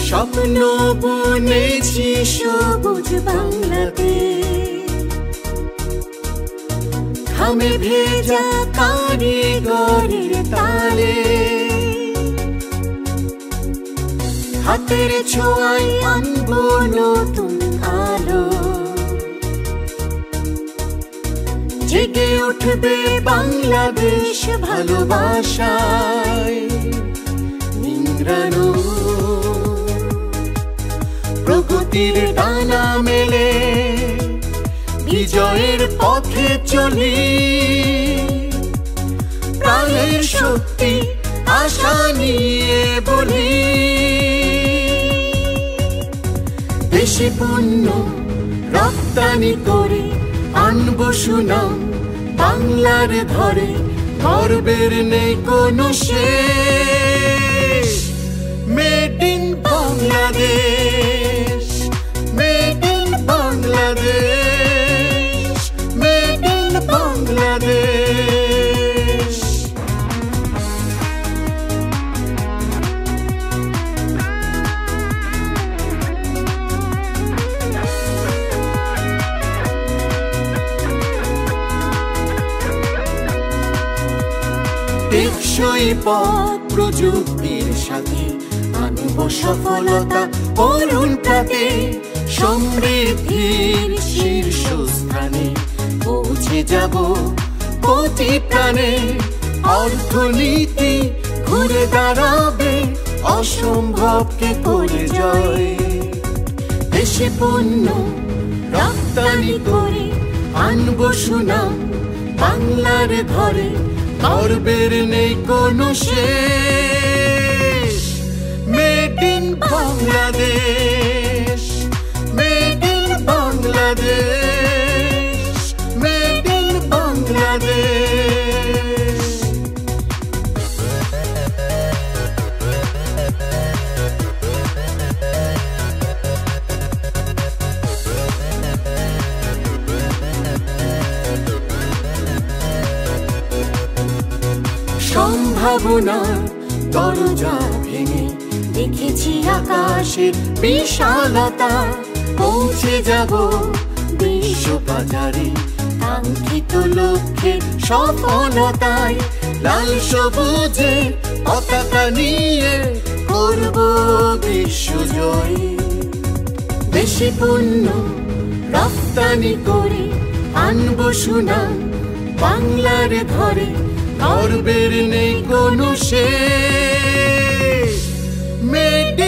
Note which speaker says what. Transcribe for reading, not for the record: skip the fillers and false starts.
Speaker 1: স্বপ্ন বুনেছি সবুজ বাংলাতে, ঘামে ভেজা কারিগরের তালে, হাতের ছোঁয়ায় আনবো নতুন আলো, জেগে উঠবে বাংলাদেশ ভালোবাসায় নিংড়ানো। প্রগতির ডানা মেলে বিজয়ের পথে চলি, প্রাণের শক্তি আশা নিয়ে বলি, দেশি পণ্য রপ্তানি করে আনবো সুনাম বাংলার ঘরে, গর্বের নেই কোনো শেষ। Made in Bangladesh, made in Bangladesh, made in Bangladesh. টেকসই পথ প্রযুক্তির সাথে আনবো সফলতা অরুণ প্রাতে, সমৃদ্ধির শীর্ষস্থানে পৌঁছে যাব প্রতি প্রাণে। অর্থনীতি ঘুরে দাঁড়াবে অসম্ভবকে করে জয়, দেশি পণ্য রপ্তানি করে আনবো সুনাম বাংলার ঘরে, গর্বের নেই কোনো শেষ। Made in Bangladesh, made in Bangladesh, made in Bangladesh. সম্ভাবনার দরজা ভেঙে দেখেছি আকাশের বিশালতা, পৌঁছে যাব বিশ্ববাজারে কাঙ্ক্ষিত লক্ষ্যের সফলতায়। লাল সবুজে পতাকা নিয়ে করব বিশ্বজয়, দেশি পণ্য রপ্তানি করে আনবো সুনাম বাংলার ঘরে, গর্বের নেই কোনো শেষ। মেড